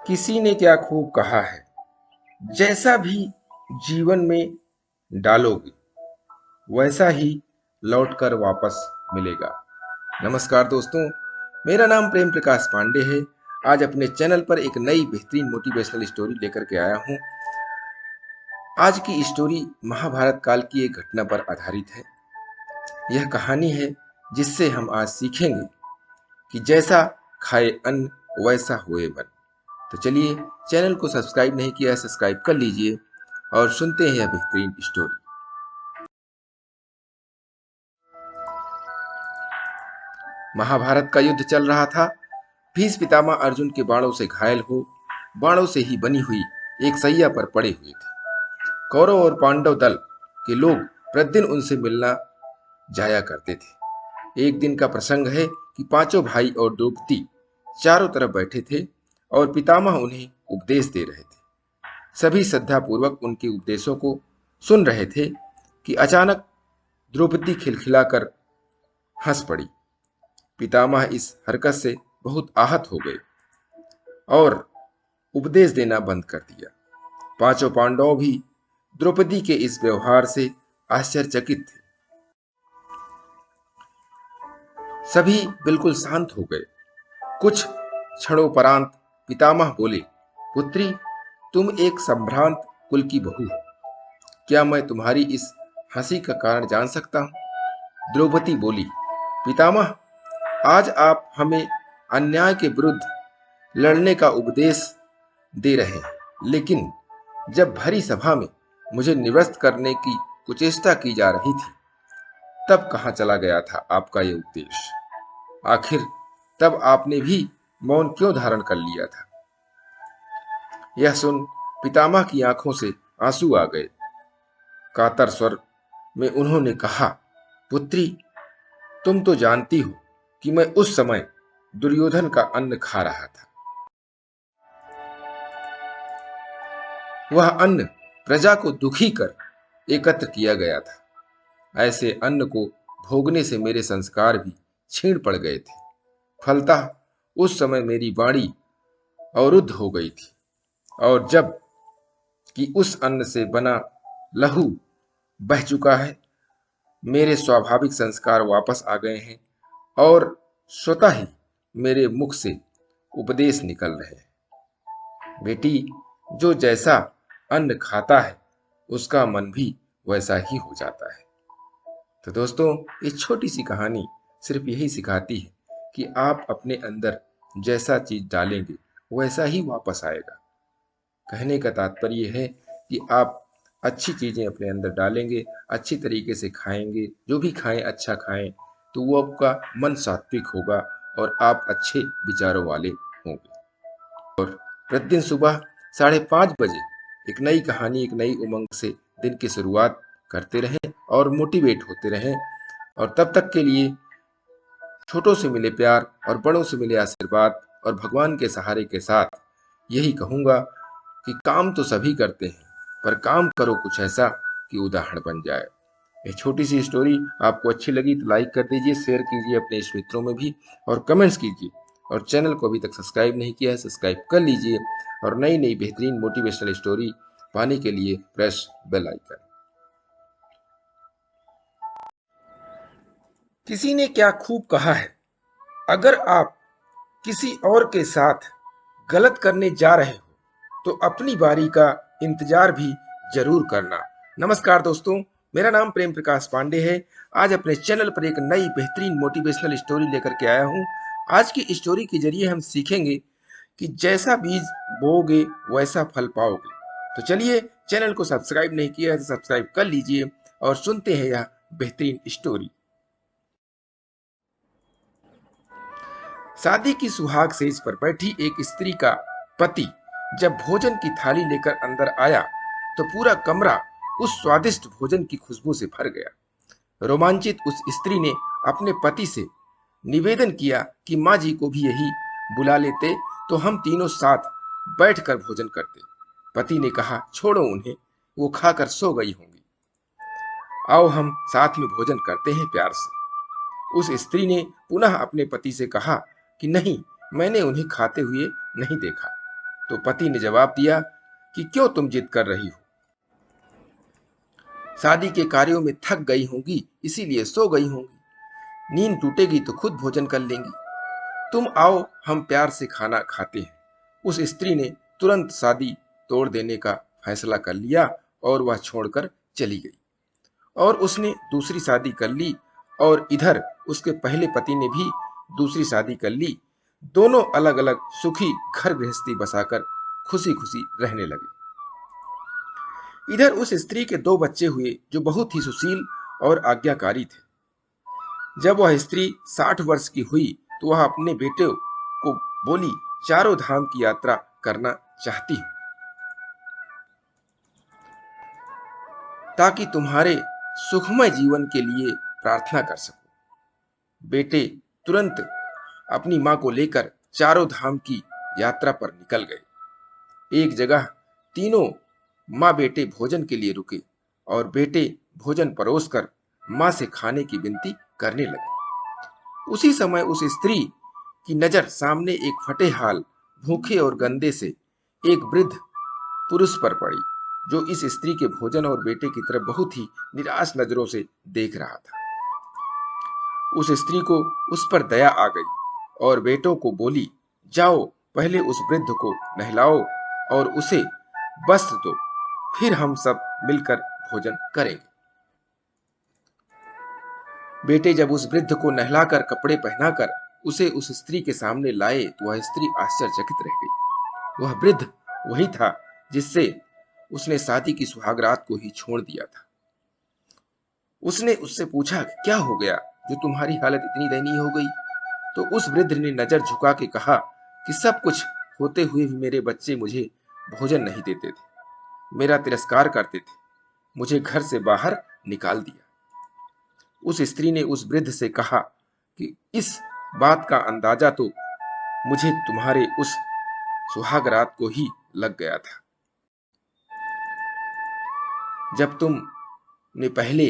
किसी ने क्या खूब कहा है, जैसा भी जीवन में डालोगे वैसा ही लौटकर वापस मिलेगा। नमस्कार दोस्तों, मेरा नाम प्रेम प्रकाश पांडे है। आज अपने चैनल पर एक नई बेहतरीन मोटिवेशनल स्टोरी लेकर के आया हूँ। आज की स्टोरी महाभारत काल की एक घटना पर आधारित है। यह कहानी है जिससे हम आज सीखेंगे कि जैसा खाए अन्न वैसा होए मन। तो चलिए, चैनल को सब्सक्राइब नहीं किया है, सब्सक्राइब कर लीजिए और सुनते हैं यह बेहतरीन स्टोरी। महाभारत का युद्ध चल रहा था। भीष्म पितामह अर्जुन के बाणों से घायल हो बाणों से ही बनी हुई एक सैया पर पड़े हुए थे। कौरव और पांडव दल के लोग प्रतिदिन उनसे मिलना जाया करते थे। एक दिन का प्रसंग है कि पांचों भाई और द्रौपदी चारों तरफ बैठे थे और पितामह उन्हें उपदेश दे रहे थे। सभी श्रद्धापूर्वक उनके उपदेशों को सुन रहे थे कि अचानक द्रौपदी खिलखिलाकर हंस पड़ी। पितामह इस हरकत से बहुत आहत हो गए और उपदेश देना बंद कर दिया। पांचों पांडव भी द्रौपदी के इस व्यवहार से आश्चर्यचकित थे। सभी बिल्कुल शांत हो गए। कुछ क्षणोपरांत पितामह बोले, पुत्री, तुम एक संभ्रांत कुल की बहू हो। क्या मैं तुम्हारी इस हंसी का कारण जान सकता हूं? द्रौपदी बोली, पितामह, आज आप हमें अन्याय के विरुद्ध लड़ने का उपदेश दे रहे हैं, लेकिन जब भरी सभा में मुझे निवृत्त करने की कुचेष्टा की जा रही थी, तब कहाँ चला गया था आपका ये उपदेश? आखिर तब आपने भी मौन क्यों धारण कर लिया था? यह सुन पितामह की आंखों से आंसू आ गए। कातर स्वर में उन्होंने कहा, पुत्री, तुम तो जानती हो कि मैं उस समय दुर्योधन का अन्न खा रहा था। वह अन्न प्रजा को दुखी कर एकत्र किया गया था। ऐसे अन्न को भोगने से मेरे संस्कार भी छीण पड़ गए थे। फलतः उस समय मेरी वाणी अवरुद्ध हो गई थी, और जब कि उस अन्न से बना लहू बह चुका है, मेरे स्वाभाविक संस्कार वापस आ गए हैं और स्वतः ही मेरे मुख से उपदेश निकल रहे हैं। बेटी, जो जैसा अन्न खाता है उसका मन भी वैसा ही हो जाता है। तो दोस्तों, ये छोटी सी कहानी सिर्फ यही सिखाती है कि आप अपने अंदर जैसा चीज डालेंगे वैसा ही वापस आएगा। कहने का तात्पर्य है कि आप अच्छी चीजें अपने अंदर डालेंगे, अच्छी तरीके से खाएंगे, जो भी खाएं अच्छा खाएं, तो वो आपका मन सात्विक होगा और आप अच्छे विचारों वाले होंगे। और प्रतिदिन सुबह 5:30 बजे एक नई कहानी, एक नई उमंग से दिन की शुरुआत करते रहें और मोटिवेट होते रहें। और तब तक के लिए छोटों से मिले प्यार और बड़ों से मिले आशीर्वाद और भगवान के सहारे के साथ यही कहूंगा कि काम तो सभी करते हैं, पर काम करो कुछ ऐसा कि उदाहरण बन जाए। ये छोटी सी स्टोरी आपको अच्छी लगी तो लाइक कर दीजिए, शेयर कीजिए अपने इस मित्रों में भी और कमेंट्स कीजिए। और चैनल को अभी तक सब्सक्राइब नहीं किया है, सब्सक्राइब कर लीजिए और नई नई बेहतरीन मोटिवेशनल स्टोरी पाने के लिए प्रेस बेल आइकन। किसी ने क्या खूब कहा है, अगर आप किसी और के साथ गलत करने जा रहे हो तो अपनी बारी का इंतजार भी जरूर करना। नमस्कार दोस्तों, मेरा नाम प्रेम प्रकाश पांडे है। आज अपने चैनल पर एक नई बेहतरीन मोटिवेशनल स्टोरी लेकर के आया हूं। आज की स्टोरी के जरिए हम सीखेंगे कि जैसा बीज बोओगे वैसा फल पाओगे। तो चलिए, चैनल को सब्सक्राइब नहीं किया है तो सब्सक्राइब कर लीजिए और सुनते हैं यह बेहतरीन स्टोरी। शादी की सुहाग सेज पर बैठी एक स्त्री का पति जब भोजन की थाली लेकर अंदर आया तो पूरा कमरा उस स्वादिष्ट भोजन की खुशबू से भर गया। रोमांचित उस स्त्री ने अपने पति से निवेदन किया कि माँ जी को भी यही बुला लेते तो हम तीनों साथ बैठकर भोजन करते। पति ने कहा, छोड़ो उन्हें, वो खाकर सो गई होंगी। आओ हम साथ में भोजन करते हैं प्यार से। उस स्त्री ने पुनः अपने पति से कहा कि नहीं, मैंने उन्हें खाते हुए नहीं देखा। तो पति ने जवाब दिया कि क्यों तुम जिद कर रही हो? शादी के कार्यों में थक गई होंगी, इसीलिए सो गई होंगी। नींद टूटेगी तो खुद भोजन कर लेंगी। तुम आओ, हम प्यार से खाना खाते हैं। उस स्त्री ने तुरंत शादी तोड़ देने का फैसला कर लिया और वह छोड़कर चली गई। और उसने दूसरी शादी कर ली और इधर उसके पहले पति ने भी दूसरी शादी कर ली। दोनों अलग अलग सुखी घर गृहस्थी बसाकर खुशी खुशी रहने लगे। इधर उस स्त्री के दो बच्चे हुए जो बहुत ही सुशील और आज्ञाकारी थे। जब वह स्त्री 60 वर्ष की हुई तो वह अपने बेटे को बोली, चारों धाम की यात्रा करना चाहती हूं ताकि तुम्हारे सुखमय जीवन के लिए प्रार्थना कर सकूं। बेटे तुरंत अपनी मां को लेकर चारों धाम की यात्रा पर निकल गए। एक जगह तीनों माँ बेटे भोजन के लिए रुके और बेटे भोजन परोसकर माँ से खाने की विनती करने लगे। उसी समय उस स्त्री की नजर सामने एक फटे हाल, भूखे और गंदे से एक वृद्ध पुरुष पर पड़ी, जो इस स्त्री के भोजन और बेटे की तरफ बहुत ही निराश नजरों से देख रहा था। उस स्त्री को उस पर दया आ गई और बेटों को बोली, जाओ पहले उस वृद्ध को नहलाओ और उसे वस्त्र दो, फिर हम सब मिलकर भोजन करेंगे। बेटे जब उस वृद्ध को नहलाकर कपड़े पहनाकर उसे उस स्त्री के सामने लाए तो वह स्त्री आश्चर्यचकित रह गई। वह वृद्ध वही था जिससे उसने शादी की सुहागरात को ही छोड़ दिया था। उसने उससे पूछा, क्या हो गया जो तुम्हारी हालत इतनी दयनीय हो गई? तो उस वृद्ध ने नजर झुका के कहा कि सब कुछ होते हुए भी मेरे बच्चे मुझे भोजन नहीं देते थे, मेरा तिरस्कार करते थे, मुझे घर से बाहर निकाल दिया। उस स्त्री ने उस वृद्ध से कहा कि इस बात का अंदाजा तो मुझे तुम्हारे उस सुहागरात को ही लग गया था, जब तुमने पहले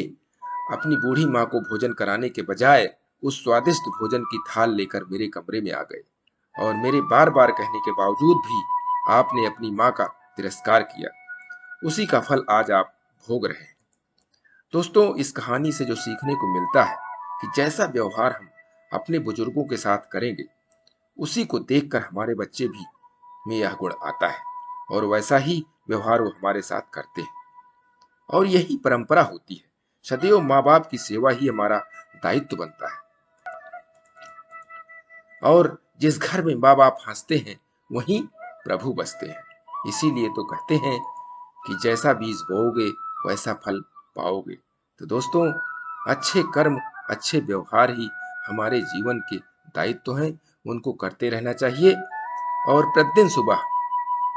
अपनी बूढ़ी माँ को भोजन कराने के बजाय उस स्वादिष्ट भोजन की थाल लेकर मेरे कमरे में आ गए और मेरे बार बार कहने के बावजूद भी आपने अपनी माँ का तिरस्कार किया। उसी का फल आज आप भोग रहे हैं। दोस्तों, इस कहानी से जो सीखने को मिलता है कि जैसा व्यवहार हम अपने बुजुर्गों के साथ करेंगे, उसी को देखकर हमारे बच्चे भी में यह गुण आता है और वैसा ही व्यवहार वो हमारे साथ करते हैं। और यही परंपरा होती है। सदैव माँ बाप की सेवा ही हमारा दायित्व बनता है। और जिस घर में माँ बाप हंसते हैं वहीं प्रभु बसते हैं। इसीलिए तो कहते हैं कि जैसा बीज बोओगे वैसा फल पाओगे। तो दोस्तों, अच्छे कर्म, अच्छे व्यवहार ही हमारे जीवन के दायित्व हैं, उनको करते रहना चाहिए। और प्रतिदिन सुबह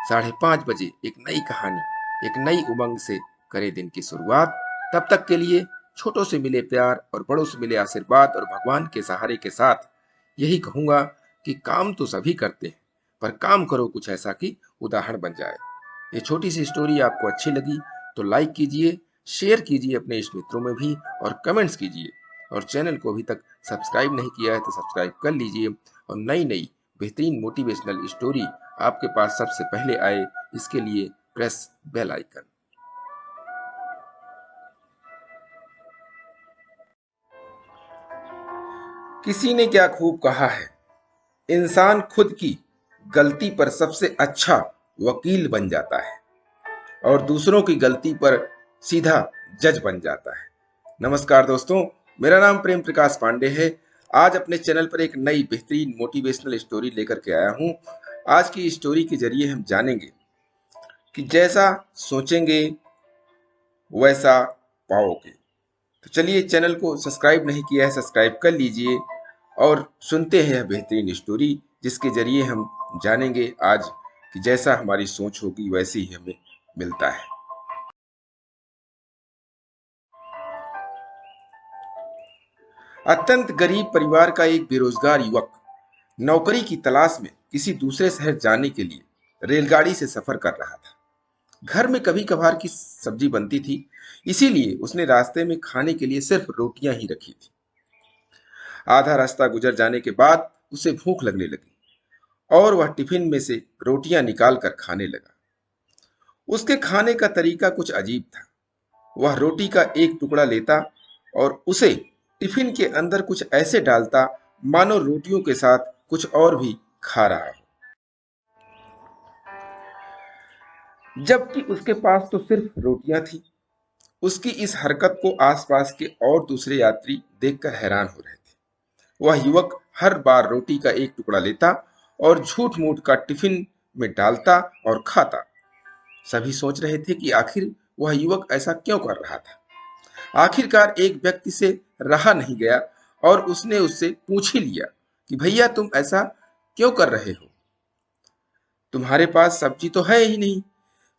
5:30 बजे एक नई कहानी, एक नई उमंग से करें दिन की शुरुआत। तब तक के लिए छोटों से मिले प्यार और बड़ों से मिले आशीर्वाद और भगवान के सहारे के साथ यही कहूंगा कि काम तो सभी करते हैं, पर काम करो कुछ ऐसा कि उदाहरण बन जाए। ये छोटी सी स्टोरी आपको अच्छी लगी तो लाइक कीजिए, शेयर कीजिए अपने इष्ट मित्रों में भी और कमेंट्स कीजिए। और चैनल को अभी तक सब्सक्राइब नहीं किया है तो सब्सक्राइब कर लीजिए और नई नई बेहतरीन मोटिवेशनल स्टोरी आपके पास सबसे पहले आए, इसके लिए प्रेस बेल आइकन। किसी ने क्या खूब कहा है, इंसान खुद की गलती पर सबसे अच्छा वकील बन जाता है और दूसरों की गलती पर सीधा जज बन जाता है। नमस्कार दोस्तों, मेरा नाम प्रेम प्रकाश पांडे है। आज अपने चैनल पर एक नई बेहतरीन मोटिवेशनल स्टोरी लेकर के आया हूं। आज की स्टोरी के जरिए हम जानेंगे कि जैसा सोचेंगे वैसा पाओगे। तो चलिए, चैनल को सब्सक्राइब नहीं किया है सब्सक्राइब कर लीजिए और सुनते हैं यह बेहतरीन स्टोरी, जिसके जरिए हम जानेंगे आज कि जैसा हमारी सोच होगी वैसे ही हमें मिलता है। अत्यंत गरीब परिवार का एक बेरोजगार युवक नौकरी की तलाश में किसी दूसरे शहर जाने के लिए रेलगाड़ी से सफर कर रहा था। घर में कभी कभार की सब्जी बनती थी, इसीलिए उसने रास्ते में खाने के लिए सिर्फ रोटियां ही रखी थी। आधा रास्ता गुजर जाने के बाद उसे भूख लगने लगी और वह टिफिन में से रोटियां निकाल कर खाने लगा। उसके खाने का तरीका कुछ अजीब था। वह रोटी का एक टुकड़ा लेता और उसे टिफिन के अंदर कुछ ऐसे डालता मानो रोटियों के साथ कुछ और भी खा रहा हो, जबकि उसके पास तो सिर्फ रोटियां थी। उसकी इस हरकत को आसपास के और दूसरे यात्री देखकर हैरान हो रहे थे। वह युवक हर बार रोटी का एक टुकड़ा लेता और झूठ मूठ का टिफिन में डालता और खाता। सभी सोच रहे थे कि आखिर वह युवक ऐसा क्यों कर रहा था। आखिरकार एक व्यक्ति से रहा नहीं गया और उसने उससे पूछ ही लिया कि भैया तुम ऐसा क्यों कर रहे हो? तुम्हारे पास सब्जी तो है ही नहीं,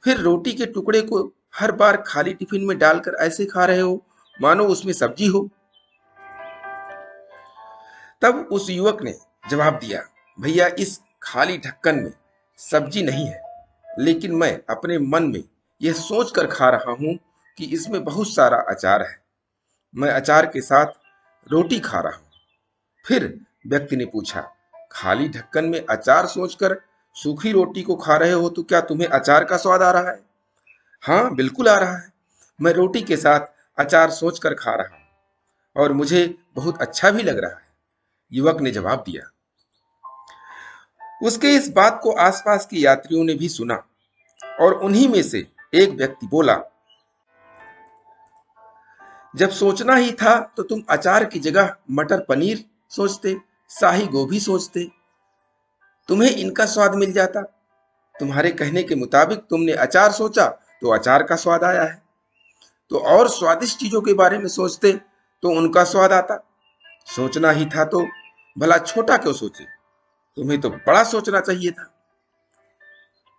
फिर रोटी के टुकड़े को हर बार खाली टिफिन में डालकर ऐसे खा रहे हो मानो उसमें सब्जी हो। तब उस युवक ने जवाब दिया, भैया इस खाली ढक्कन में सब्जी नहीं है, लेकिन मैं अपने मन में यह सोचकर खा रहा हूं कि इसमें बहुत सारा अचार है। मैं अचार के साथ रोटी खा रहा हूं। फिर व्यक्ति ने पूछा, खाली ढक्कन में अचार सोचकर सूखी रोटी को खा रहे हो तो क्या तुम्हें अचार का स्वाद आ रहा है? हाँ, बिल्कुल आ रहा है। मैं रोटी के साथ अचार सोचकर खा रहा हूं और मुझे बहुत अच्छा भी लग रहा है, युवक ने जवाब दिया। उसके इस बात को आसपास के यात्रियों ने भी सुना और उन्हीं में से एक व्यक्ति बोला, जब सोचना ही था तो तुम अचार की जगह मटर पनीर सोचते, शाही गोभी सोचते, तुम्हें इनका स्वाद मिल जाता। तुम्हारे कहने के मुताबिक तुमने अचार सोचा तो अचार का स्वाद आया है, तो और स्वादिष्ट चीजों के बारे में सोचते तो उनका स्वाद आता। सोचना ही था तो भला छोटा क्यों सोचे, तुम्हें तो बड़ा सोचना चाहिए था।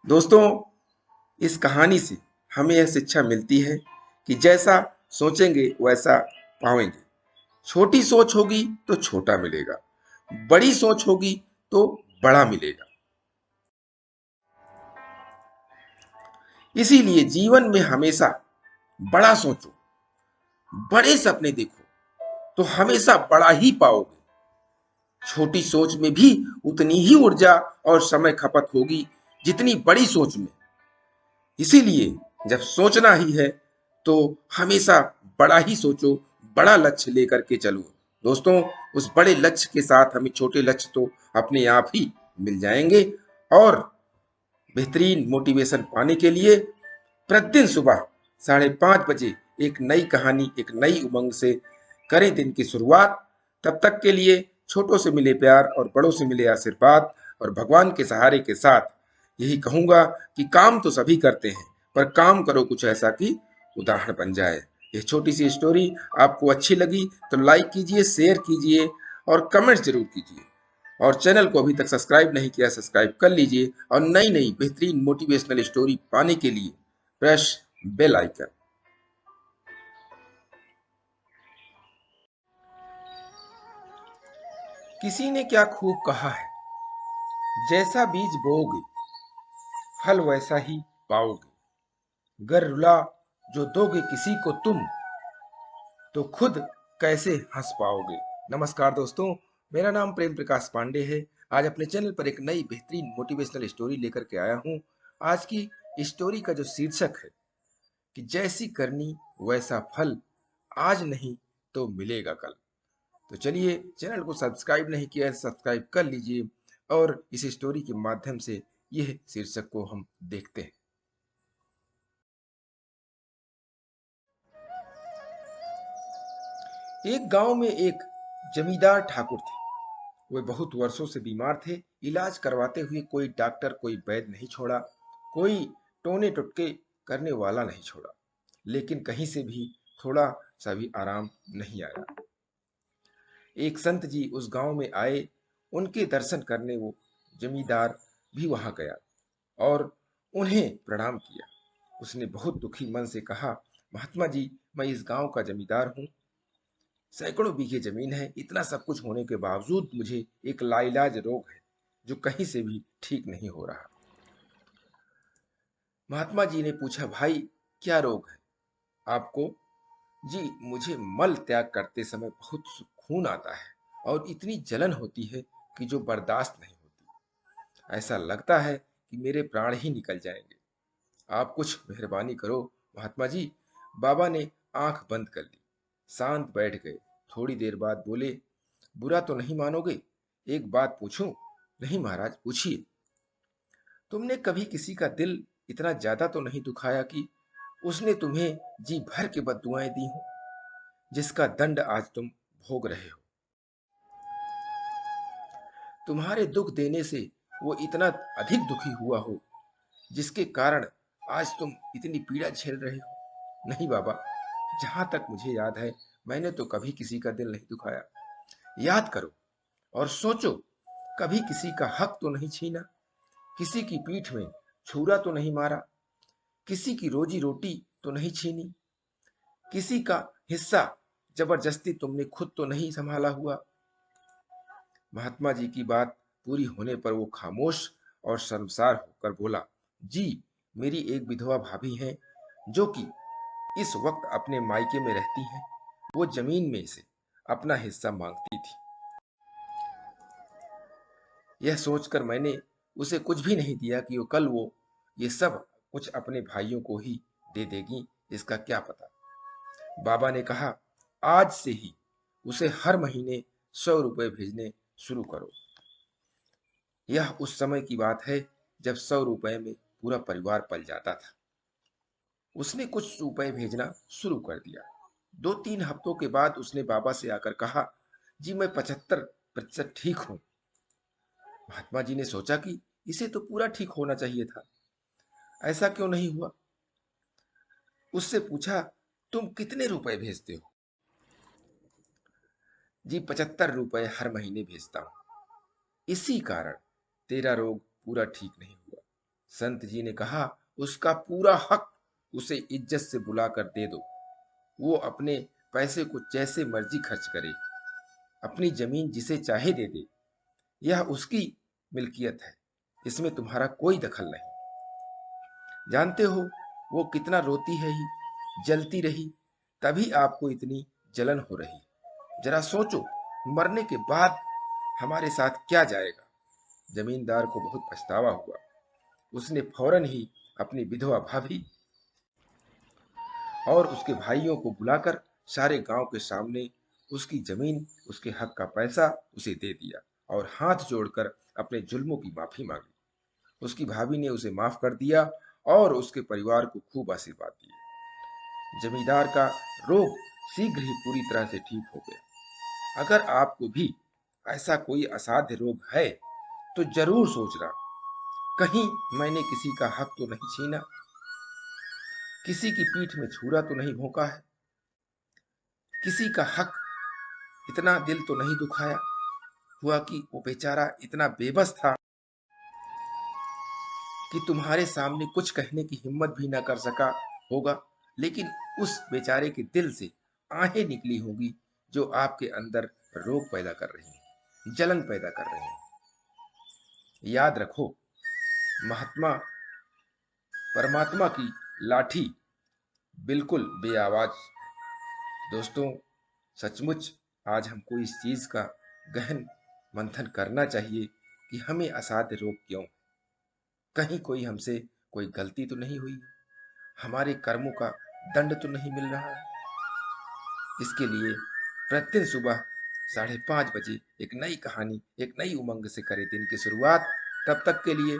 दोस्तों, इस कहानी से हमें यह शिक्षा मिलती है कि जैसा सोचेंगे वैसा पाएंगे। छोटी सोच होगी तो छोटा मिलेगा, बड़ी सोच होगी तो बड़ा मिलेगा। इसीलिए जीवन में हमेशा बड़ा सोचो, बड़े सपने देखो, तो हमेशा बड़ा ही पाओगे। छोटी सोच में भी उतनी ही ऊर्जा और समय खपत होगी जितनी बड़ी सोच में। इसीलिए जब सोचना ही है तो हमेशा बड़ा ही सोचो, बड़ा लक्ष्य लेकर के चलो। दोस्तों, उस बड़े लक्ष्य के साथ हमें छोटे लक्ष्य तो अपने आप ही मिल जाएंगे। और बेहतरीन मोटिवेशन पाने के लिए प्रतिदिन सुबह 5:30 बजे एक नई कहानी, एक नई उमंग से करें दिन की शुरुआत। तब तक के लिए छोटों से मिले प्यार और बड़ों से मिले आशीर्वाद और भगवान के सहारे के साथ यही कहूंगा कि काम तो सभी करते हैं, पर काम करो कुछ ऐसा कि उदाहरण बन जाए। यह छोटी सी स्टोरी आपको अच्छी लगी तो लाइक कीजिए, शेयर कीजिए और कमेंट्स जरूर कीजिए। और चैनल को अभी तक सब्सक्राइब नहीं किया, सब्सक्राइब कर लीजिए और नई नई बेहतरीन मोटिवेशनल स्टोरी पाने के लिए प्रेस बेल आइकन। किसी ने क्या खूब कहा है, जैसा बीज बोओगे फल वैसा ही पाओगे। गर रुला जो दोगे किसी को तुम, तो खुद कैसे हंस पाओगे। नमस्कार दोस्तों, मेरा नाम प्रेम प्रकाश पांडे है। आज अपने चैनल पर एक नई बेहतरीन मोटिवेशनल स्टोरी लेकर के आया हूँ। आज की स्टोरी का जो शीर्षक है कि जैसी करनी वैसा फल, आज नहीं तो मिलेगा कल। तो चलिए, चैनल को सब्सक्राइब नहीं किया है सब्सक्राइब कर लीजिए और इस स्टोरी के माध्यम से यह शीर्षक को हम देखते हैं। एक गांव में एक जमींदार ठाकुर थे। वे बहुत वर्षों से बीमार थे। इलाज करवाते हुए कोई डॉक्टर, कोई वैद्य नहीं छोड़ा, कोई टोने टुटके करने वाला नहीं छोड़ा, लेकिन कहीं से भी थोड़ा सा भी आराम नहीं आया। एक संत जी उस गांव में आए, उनके दर्शन करने वो जमींदार भी वहां गया और उन्हें प्रणाम किया। उसने बहुत दुखी मन से कहा, महात्मा जी, मैं इस गांव का जमींदार हूँ। सैकड़ों बीघे जमीन है, इतना सब कुछ होने के बावजूद मुझे एक लाइलाज रोग है जो कहीं से भी ठीक नहीं हो रहा। महात्मा जी ने पूछा, भाई क्या रोग है आपको? जी, मुझे मल त्याग करते समय बहुत खून आता है और इतनी जलन होती है कि जो बर्दाश्त नहीं होती। ऐसा लगता है कि मेरे प्राण ही निकल जाएंगे। आप कुछ मेहरबानी करो महात्मा जी। बाबा ने आंख बंद कर ली, शांत बैठ गए। थोड़ी देर बाद बोले, बुरा तो नहीं मानोगे, एक बात पूछूं? नहीं महाराज, पूछिए। तुमने कभी किसी का दिल इतना ज्यादा तो नहीं दुखाया कि उसने तुम्हें जी भर के बद्दुआएं दी हो, जिसका दंड आज तुम भोग रहे हो? तुम्हारे दुख देने से वो इतना अधिक दुखी हुआ हो, जिसके कारण आज तुम इतनी पीड़ा झेल रहे हो? नहीं बाबा, जहां तक मुझे याद है, मैंने तो कभी किसी का दिल नहीं दुखाया। याद करो और सोचो, कभी किसी का हक तो नहीं छीना, किसी की पीठ में छुरा तो नहीं मारा, किसी की रोजी रोटी तो नहीं छीनी, किसी का हिस्सा जबरदस्ती तुमने खुद तो नहीं संभाला हुआ। महात्मा जी की बात पूरी होने पर वो खामोश और शर्मसार होकर बोला, जी, मेरी एक विधवा भाभी है जो कि इस वक्त अपने मायके में रहती हैं। वो जमीन में से अपना हिस्सा मांगती थी। यह सोचकर मैंने उसे कुछ भी नहीं दिया कि वो ये सब कुछ अपने भाइयों को ही दे देगी, इसका क्या पता। बाबा ने कहा, आज से ही उसे हर महीने 100 रुपए भेजने शुरू करो। यह उस समय की बात है जब 100 रुपए में पूरा परिवार पल जाता था। उसने कुछ रुपए भेजना शुरू कर दिया। 2-3 हफ्तों के बाद उसने बाबा से आकर कहा, जी मैं 75% ठीक हूँ। महात्मा जी ने सोचा कि इसे तो पूरा ठीक होना चाहिए था, ऐसा क्यों नहीं हुआ? उससे पूछा, तुम कितने रुपए भेजते हो? जी 75 रुपए हर महीने भेजता हूँ। इसी कारण तेरा रोग पूरा ठीक नहीं हुआ। संत जी ने कहा, उसका पूरा हक उसे इज्जत से बुलाकर दे दो। वो अपने पैसे को जैसे मर्जी खर्च करे, अपनी जमीन जिसे चाहे दे दे। यह उसकी मिल्कियत है, इसमें तुम्हारा कोई दखल नहीं। जानते हो वो कितना रोती है ही, जलती रही, तभी आपको इतनी जलन हो रही। जरा सोचो, मरने के बाद हमारे साथ क्या जाएगा? जमींदार को बहुत पछतावा हुआ। उसने फौरन ही अपनी विधवा भाभी और उसके भाइयों को बुलाकर सारे गांव के सामने उसकी जमीन, उसके हक का पैसा उसे दे दिया और हाथ जोड़कर अपने जुल्मों की माफी मांगी। उसकी भाभी ने उसे माफ कर दिया और उसके परिवार को खूब आशीर्वाद दिए। जमींदार का रोग शीघ्र ही पूरी तरह से ठीक हो गया। अगर आपको भी ऐसा कोई असाध्य रोग है तो जरूर सोचना, कहीं मैंने किसी का हक तो नहीं छीना, किसी की पीठ में छुरा तो नहीं भोंका है, किसी का हक इतना दिल तो नहीं दुखाया हुआ कि वो बेचारा इतना बेबस था कि तुम्हारे सामने कुछ कहने की हिम्मत भी ना कर सका होगा। लेकिन उस बेचारे के दिल से आहें निकली होगी जो आपके अंदर रोग पैदा कर रही हैं, जलन पैदा कर रही हैं। याद रखो, महात्मा परमात्मा की लाठी बिल्कुल बेआवाज। दोस्तों, सचमुच आज हमको इस चीज का गहन मंथन करना चाहिए कि हमें असाध्य रोग क्यों? कहीं कोई हमसे कोई गलती तो नहीं हुई? हमारे कर्मों का दंड तो नहीं मिल रहा है? इसके लिए प्रतिदिन सुबह 5:30 बजे एक नई कहानी, एक नई उमंग से करें दिन की शुरुआत। तब तक के लिए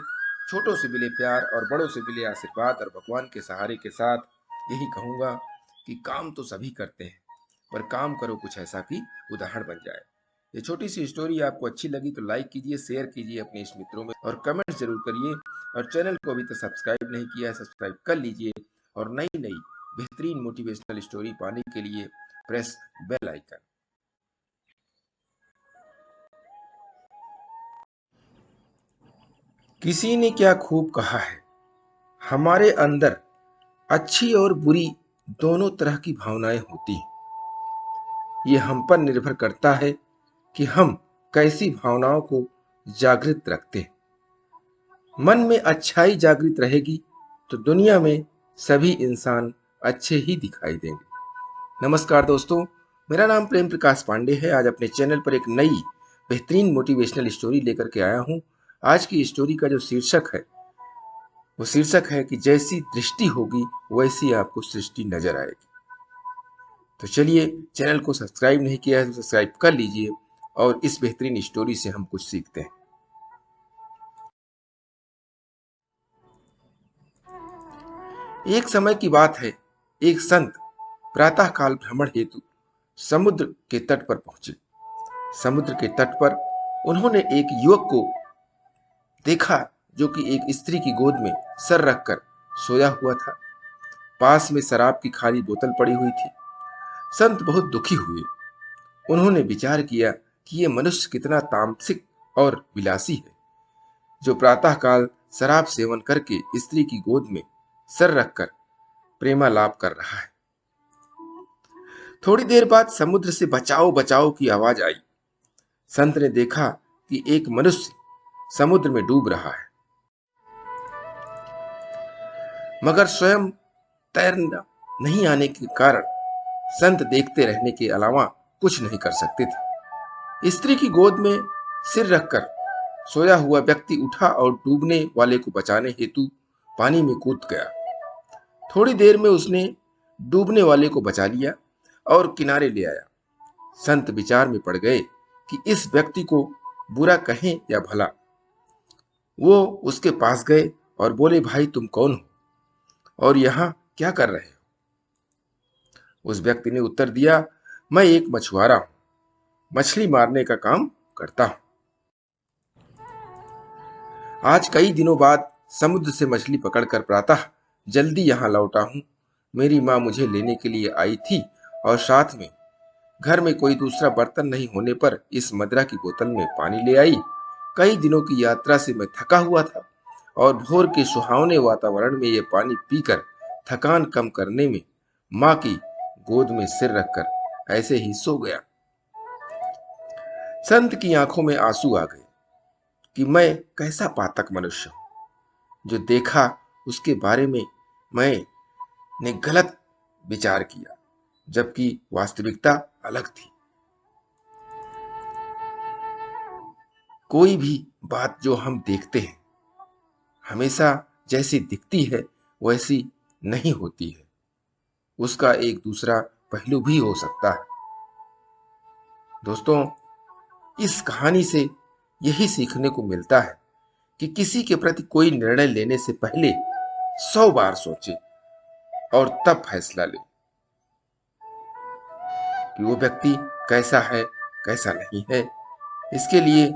छोटों से मिले प्यार और बड़ों से मिले आशीर्वाद और भगवान के सहारे के साथ यही कहूंगा कि काम तो सभी करते हैं, पर काम करो कुछ ऐसा कि उदाहरण बन जाए। ये छोटी सी स्टोरी आपको अच्छी लगी तो लाइक कीजिए, शेयर कीजिए अपने इस मित्रों में और कमेंट जरूर करिए। और चैनल को अभी तक सब्सक्राइब नहीं किया है, सब्सक्राइब कर लीजिए और नई नई बेहतरीन मोटिवेशनल स्टोरी पाने के लिए प्रेस बेल आइकन। किसी ने क्या खूब कहा है, हमारे अंदर अच्छी और बुरी दोनों तरह की भावनाएं होती हैं। ये हम पर निर्भर करता है कि हम कैसी भावनाओं को जागृत रखते हैं। मन में अच्छाई जागृत रहेगी तो दुनिया में सभी इंसान अच्छे ही दिखाई देंगे। नमस्कार दोस्तों, मेरा नाम प्रेम प्रकाश पांडे है। आज अपने चैनल पर एक नई बेहतरीन मोटिवेशनल स्टोरी लेकर के आया हूं। आज की स्टोरी का जो शीर्षक है वो शीर्षक है कि जैसी दृष्टि होगी वैसी आपको सृष्टि नजर आएगी। तो चलिए, चैनल को सब्सक्राइब नहीं किया है तो सब्सक्राइब कर लीजिए और इस बेहतरीन स्टोरी से हम कुछ सीखते हैं। एक समय की बात है, एक संत प्रातःकाल भ्रमण हेतु समुद्र के तट पर पहुंचे। समुद्र के तट पर उन्होंने एक युवक को देखा जो कि एक स्त्री की गोद में सर रखकर सोया हुआ था। पास में शराब की खाली बोतल पड़ी हुई थी। संत बहुत दुखी हुए। उन्होंने विचार किया कि ये मनुष्य कितना तामसिक और विलासी है, जो प्रातःकाल शराब सेवन करके स्त्री की गोद में सर रखकर प्रेमालाप कर रहा है। थोड़ी देर बाद समुद्र से बचाओ बचाओ की आवाज आई। संत ने देखा कि एक मनुष्य समुद्र में डूब रहा है, मगर स्वयं तैरना नहीं आने के कारण संत देखते रहने के अलावा कुछ नहीं कर सकते थे। स्त्री की गोद में सिर रखकर सोया हुआ व्यक्ति उठा और डूबने वाले को बचाने हेतु पानी में कूद गया। थोड़ी देर में उसने डूबने वाले को बचा लिया और किनारे ले आया। संत विचार में पड़ गए कि इस व्यक्ति को बुरा कहें या भला। वो उसके पास गए और बोले, भाई तुम कौन हो और यहाँ क्या कर रहे हो? उस व्यक्ति ने उत्तर दिया, मैं एक मछुआरा हूं, मछली मारने का काम करता हूं। आज कई दिनों बाद समुद्र से मछली पकड़कर प्रातः जल्दी यहाँ लौटा हूं। मेरी माँ मुझे लेने के लिए आई थी और साथ में घर में कोई दूसरा बर्तन नहीं होने पर इस मदरा की बोतल में पानी ले आई। कई दिनों की यात्रा से मैं थका हुआ था और भोर के सुहावने वातावरण में यह पानी पीकर थकान कम करने में माँ की गोद में सिर रखकर ऐसे ही सो गया। संत की आंखों में आंसू आ गए कि मैं कैसा पातक मनुष्य हूं, जो देखा उसके बारे में मैंने गलत विचार किया, जबकि वास्तविकता अलग थी। कोई भी बात जो हम देखते हैं हमेशा जैसी दिखती है वैसी नहीं होती है, उसका एक दूसरा पहलू भी हो सकता है। दोस्तों, इस कहानी से यही सीखने को मिलता है कि किसी के प्रति कोई निर्णय लेने से पहले 100 बार सोचे और तब फैसला ले कि वो व्यक्ति कैसा है कैसा नहीं है। इसके लिए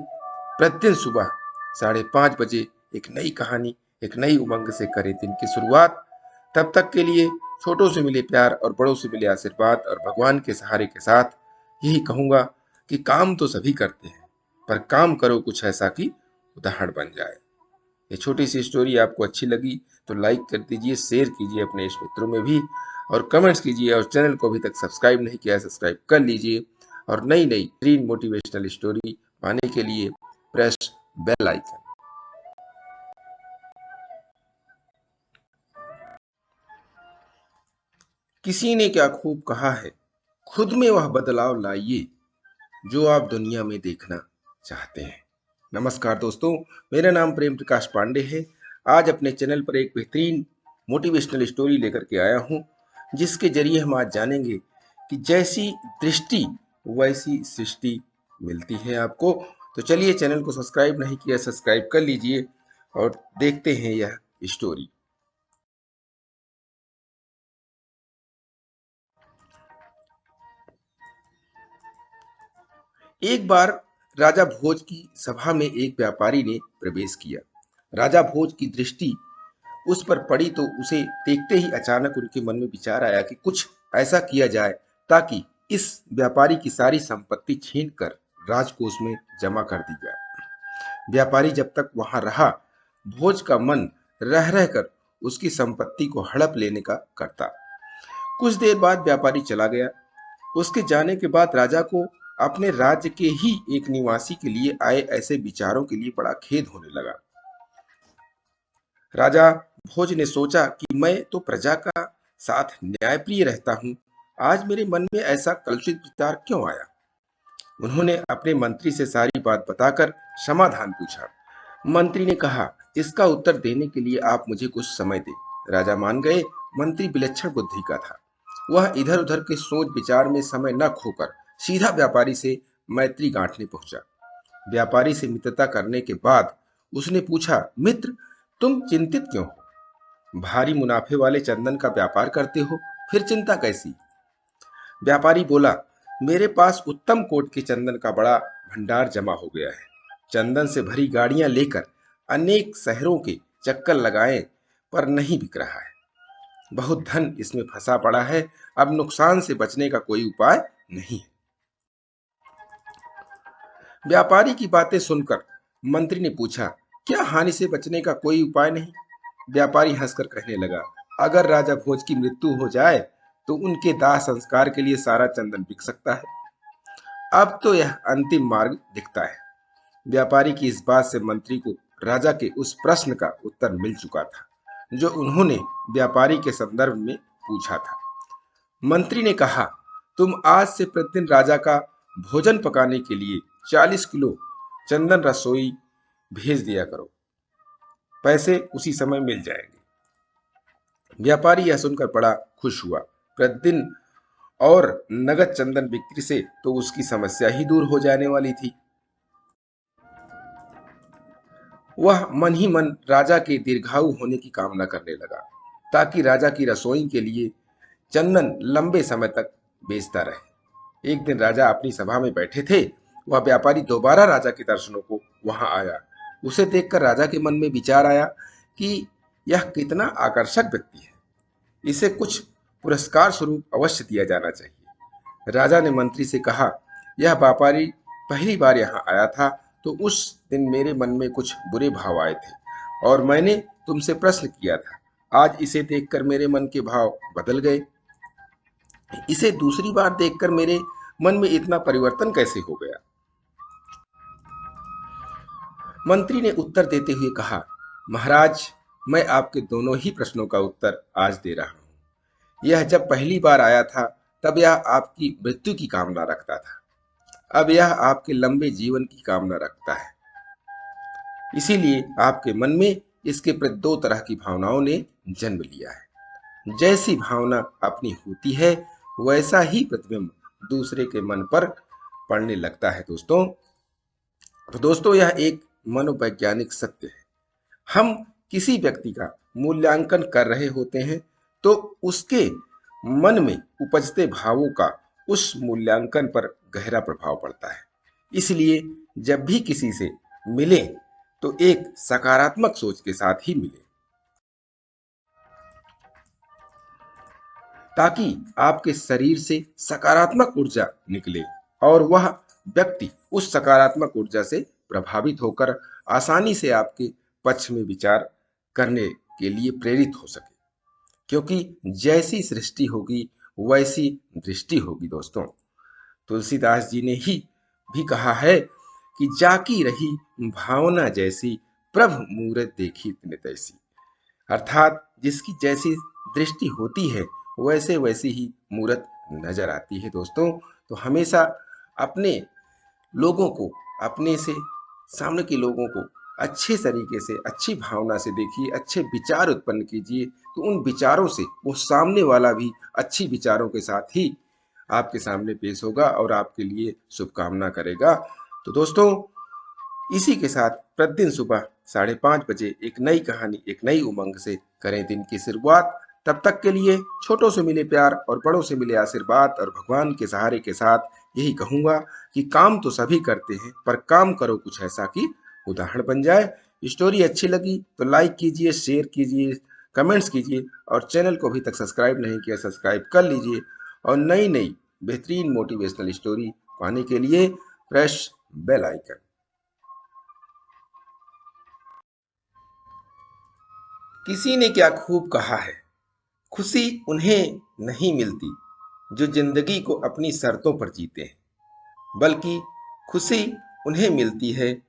प्रतिदिन सुबह 5:30 बजे एक नई कहानी, एक नई उमंग से करें दिन की शुरुआत। तब तक के लिए छोटों से मिले प्यार और बड़ों से मिले आशीर्वाद और भगवान के सहारे के साथ यही कहूंगा कि काम तो सभी करते हैं, पर काम करो कुछ ऐसा कि उदाहरण बन जाए। ये छोटी सी स्टोरी आपको अच्छी लगी तो लाइक कर दीजिए, शेयर कीजिए अपने इष्ट मित्रों में भी और कमेंट्स कीजिए। और चैनल को अभी तक सब्सक्राइब नहीं किया है सब्सक्राइब कर लीजिए और नई नई ग्रीन मोटिवेशनल स्टोरी पाने के लिए प्रेस बेल आइकन। किसी ने क्या खूब कहा है, खुद में वह बदलाव लाइए जो आप दुनिया में देखना चाहते हैं। नमस्कार दोस्तों, मेरा नाम प्रेम प्रकाश पांडे है। आज अपने चैनल पर एक बेहतरीन मोटिवेशनल स्टोरी लेकर के आया हूं, जिसके जरिए हम आज जानेंगे कि जैसी दृष्टि वैसी सृष्टि मिलती है आपको। तो चलिए, चैनल को सब्सक्राइब नहीं किया सब्सक्राइब कर लीजिए और देखते हैं यह स्टोरी। एक बार राजा भोज की सभा में एक व्यापारी ने प्रवेश किया। राजा भोज की दृष्टि उस पर पड़ी तो उसे देखते ही अचानक उनके मन में विचार आया कि कुछ ऐसा किया जाए ताकि इस व्यापारी की सारी संपत्ति छीनकर राजकोष में जमा कर दी जाए। व्यापारी जब तक वहां रहा, भोज का मन रह रहकर उसकी संपत्ति को हड़प लेने का करता। कुछ देर बाद व्यापारी चला गया। उसके जाने के बाद राजा को अपने राज्य के ही एक निवासी के लिए आए ऐसे विचारों के लिए बड़ा खेद होने लगा। राजा भोज ने सोचा कि मैं तो प्रजा का साथ न्यायप्रिय रहता हूं, आज मेरे मन में ऐसा कलुषित विचार क्यों आया? उन्होंने अपने मंत्री से सारी बात बताकर समाधान पूछा। मंत्री ने कहा, इसका उत्तर देने के लिए आप मुझे कुछ समय दें। राजा मान गए। मंत्री विलक्षण बुद्धि का था। वह इधर उधर के सोच विचार में समय न खोकर सीधा व्यापारी से मैत्री गांठने पहुंचा। व्यापारी से मित्रता करने के बाद उसने पूछा, मित्र, तुम चिंतित क्यों हो? भारी मुनाफे वाले चंदन का व्यापार करते हो, फिर चिंता कैसी? व्यापारी बोला, मेरे पास उत्तम कोट के चंदन का बड़ा भंडार जमा हो गया है। चंदन से भरी गाड़ियां लेकर अनेक शहरों के चक्कर लगाए पर नहीं बिक रहा है। बहुत धन इसमें फंसा पड़ा है। अब नुकसान से बचने का कोई उपाय नहीं है। व्यापारी की बातें सुनकर मंत्री ने पूछा, क्या हानि से बचने का कोई उपाय नहीं? व्यापारी हंसकर कहने लगा, अगर राजा भोज की मृत्यु हो जाए तो उनके दाह संस्कार के लिए सारा चंदन बिक सकता है। अब तो यह अंतिम मार्ग दिखता है। व्यापारी की इस बात से मंत्री को राजा के उस प्रश्न का उत्तर मिल चुका था जो उन्होंने व्यापारी के संदर्भ में पूछा था। मंत्री ने कहा, तुम आज से प्रतिदिन राजा का भोजन पकाने के लिए 40 किलो चंदन रसोई भेज दिया करो। पैसे उसी समय मिल जाएंगे। व्यापारी यह सुनकर बड़ा खुश हुआ। प्रतिदिन और नगद चंदन बिक्री से तो उसकी समस्या ही दूर हो जाने वाली थी। वह मन ही मन राजा के दीर्घायु होने की कामना करने लगा ताकि राजा की रसोई के लिए चंदन लंबे समय तक बेचता रहे। एक दिन राजा अपनी सभा में बैठे थे। वह व्यापारी दोबारा राजा के दर्शनों को वहां आया। उसे देखकर राजा के मन में विचार आया कि यह कितना आकर्षक व्यक्ति है। इसे कुछ पुरस्कार स्वरूप अवश्य दिया जाना चाहिए। राजा ने मंत्री से कहा, यह व्यापारी पहली बार यहाँ आया था तो उस दिन मेरे मन में कुछ बुरे भाव आए थे और मैंने तुमसे प्रश्न किया था। आज इसे देखकर मेरे मन के भाव बदल गए। इसे दूसरी बार देखकर मेरे मन में इतना परिवर्तन कैसे हो गया? मंत्री ने उत्तर देते हुए कहा, महाराज, मैं आपके दोनों ही प्रश्नों का उत्तर आज दे रहा हूं। यह जब पहली बार आया था तब यह आपकी मृत्यु की कामना रखता था। अब यह आपके लंबे जीवन की कामना रखता है। इसीलिए आपके मन में इसके प्रति दो तरह की भावनाओं ने जन्म लिया है। जैसी भावना अपनी होती है वैसा ही प्रतिबिंब दूसरे के मन पर पड़ने लगता है। दोस्तों, यह एक मनोवैज्ञानिक सत्य है। हम किसी व्यक्ति का मूल्यांकन कर रहे होते हैं तो उसके मन में उपजते भावों का उस मूल्यांकन पर गहरा प्रभाव पड़ता है। इसलिए जब भी किसी से मिले तो एक सकारात्मक सोच के साथ ही मिले ताकि आपके शरीर से सकारात्मक ऊर्जा निकले और वह व्यक्ति उस सकारात्मक ऊर्जा से प्रभावित होकर आसानी से आपके पक्ष में विचार करने के लिए प्रेरित हो सके। क्योंकि जैसी सृष्टि होगी वैसी दृष्टि होगी। दोस्तों, तुलसीदास जी ने ही भी कहा है कि जाकी रही भावना जैसी, प्रभु मूरत देखी तिन तैसी। अर्थात जिसकी जैसी दृष्टि होती है वैसे वैसी ही मूरत नजर आती है। दोस्तों, तो हमेशा अपने लोगों को, अपने से सामने के लोगों को अच्छे तरीके से, अच्छी भावना से देखिए, अच्छे विचार उत्पन्न कीजिए तो उन विचारों से वो सामने वाला भी अच्छी विचारों के साथ ही आपके सामने पेश होगा और आपके लिए शुभकामना करेगा। तो दोस्तों, इसी के साथ प्रतिदिन सुबह 5:30 बजे एक नई कहानी, एक नई उमंग से करें दिन की शुरुआत। तब तक के लिए छोटों से मिले प्यार और बड़ों से मिले आशीर्वाद और भगवान के सहारे के साथ यही कहूंगा कि काम तो सभी करते हैं पर काम करो कुछ ऐसा कि उदाहरण बन जाए। स्टोरी अच्छी लगी तो लाइक कीजिए, शेयर कीजिए, कमेंट्स कीजिए और चैनल को अभी तक सब्सक्राइब नहीं किया सब्सक्राइब कर लीजिए और नई नई बेहतरीन मोटिवेशनल स्टोरी पाने के लिए प्रेस बेल आइकन। किसी ने क्या खूब कहा है, खुशी उन्हें नहीं मिलती जो जिंदगी को अपनी शर्तों पर जीते हैं, बल्कि खुशी उन्हें मिलती है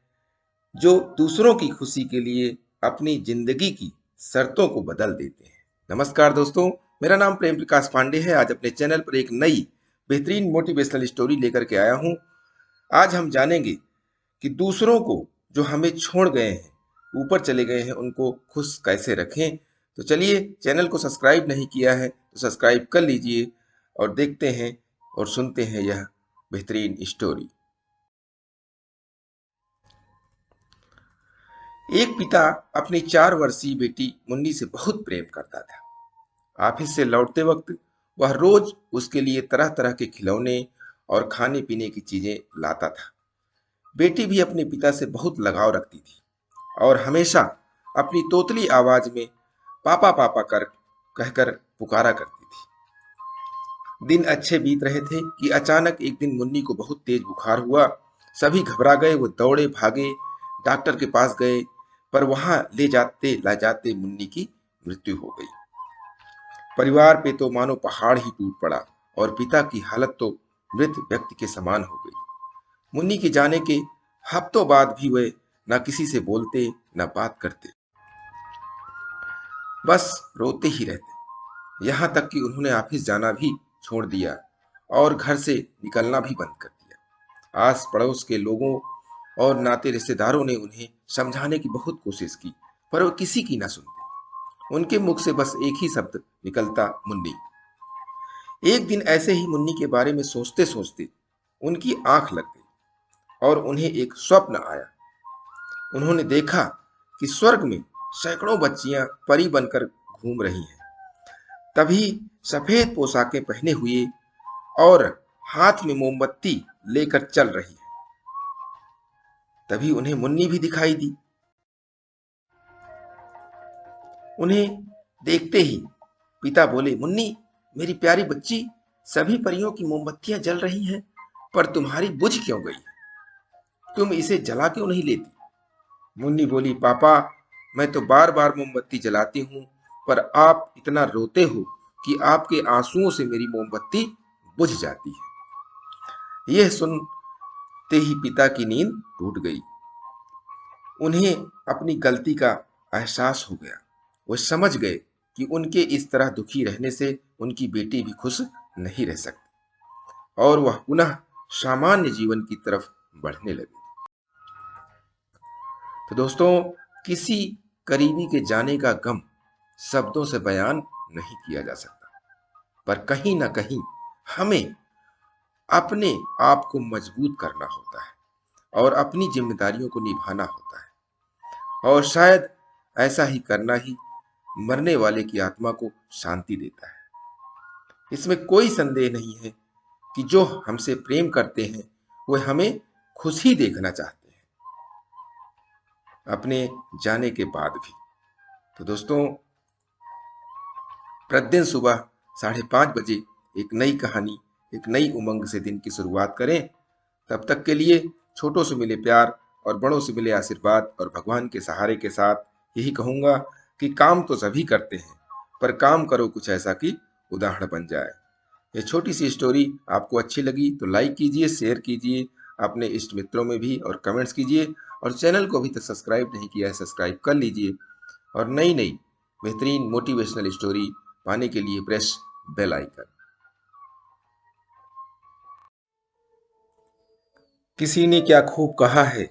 जो दूसरों की खुशी के लिए अपनी जिंदगी की शर्तों को बदल देते हैं। नमस्कार दोस्तों, मेरा नाम प्रेम प्रकाश पांडे है। आज अपने चैनल पर एक नई बेहतरीन मोटिवेशनल स्टोरी लेकर के आया हूं। आज हम जानेंगे कि दूसरों को जो हमें छोड़ गए हैं ऊपर चले गए हैं उनको खुश कैसे रखें। तो चलिए, चैनल को सब्सक्राइब नहीं किया है तो सब्सक्राइब कर लीजिए और देखते हैं और सुनते हैं यह बेहतरीन स्टोरी। एक पिता अपनी 4 वर्षीय बेटी मुन्नी से बहुत प्रेम करता था। ऑफिस से लौटते वक्त वह रोज उसके लिए तरह तरह के खिलौने और खाने पीने की चीजें लाता था। बेटी भी अपने पिता से बहुत लगाव रखती थी और हमेशा अपनी तोतली आवाज में पापा पापा कर कहकर पुकारा करती थी। दिन अच्छे बीत रहे थे कि अचानक एक दिन मुन्नी को बहुत तेज बुखार हुआ। सभी घबरा गए, वो दौड़े भागे, डॉक्टर के पास गए, पर वहां ले जाते ला जाते मुन्नी की मृत्यु हो गई। परिवार पे तो मानो पहाड़ ही टूट पड़ा और पिता की हालत तो मृत व्यक्ति के समान हो गई। मुन्नी के जाने के हफ्तों बाद भी वे न किसी से बोलते न बात करते, बस रोते ही रहते। यहाँ तक कि उन्होंने ऑफिस जाना भी छोड़ दिया और घर से निकलना भी बंद कर दिया। आस पड़ोस के लोगों और नाते रिश्तेदारों ने उन्हें समझाने की बहुत कोशिश की, पर वो किसी की ना सुनते। उनके मुख से बस एक ही शब्द निकलता, मुन्नी। एक दिन ऐसे ही मुन्नी के बारे में सोचते सोचते उनकी आंख लग गई और उन्हें एक स्वप्न आया। उन्होंने देखा कि स्वर्ग में सैकड़ों बच्चियां परी बनकर घूम रही हैं। तभी सफेद पोशाकें पहने हुए और हाथ में मोमबत्ती लेकर चल रही है। तभी उन्हें मुन्नी भी दिखाई दी। उन्हें देखते ही पिता बोले, मुन्नी मेरी प्यारी बच्ची, सभी परियों की मोमबत्तियां जल रही हैं, पर तुम्हारी बुझ क्यों गई? तुम इसे जला क्यों नहीं लेती? मुन्नी बोली, पापा मैं तो बार बार मोमबत्ती जलाती हूँ, पर आप इतना रोते हो कि आपके आंसुओं से मेरी मोमबत्ती बुझ जाती है। यह सुनते ही पिता की नींद टूट गई। उन्हें अपनी गलती का एहसास हो गया। वो समझ गए कि उनके इस तरह दुखी रहने से उनकी बेटी भी खुश नहीं रह सकती और वह पुनः सामान्य जीवन की तरफ बढ़ने लगे। तो दोस्तों, किसी करीबी के जाने का गम शब्दों से बयान नहीं किया जा सकता, पर कहीं ना कहीं हमें अपने आप को मजबूत करना होता है और अपनी जिम्मेदारियों को निभाना होता है, और शायद ऐसा ही करना ही मरने वाले की आत्मा को शांति देता है। इसमें कोई संदेह नहीं है कि जो हमसे प्रेम करते हैं वे हमें खुश ही देखना चाहते हैं, अपने जाने के बाद भी। तो दोस्तों, प्रतिदिन सुबह 5:30 बजे एक नई कहानी, एक नई उमंग से दिन की शुरुआत करें। तब तक के लिए छोटों से मिले प्यार और बड़ों से मिले आशीर्वाद और भगवान के सहारे के साथ यही कहूंगा कि काम तो सभी करते हैं, पर काम करो कुछ ऐसा कि उदाहरण बन जाए। ये छोटी सी स्टोरी आपको अच्छी लगी तो लाइक कीजिए, शेयर कीजिए अपने इष्ट मित्रों में भी और कमेंट्स कीजिए, और चैनल को अभी तक सब्सक्राइब नहीं किया है सब्सक्राइब कर लीजिए, और नई नई बेहतरीन मोटिवेशनल स्टोरी पाने के लिए प्रेस बेल आइकन। किसी ने क्या खूब कहा है,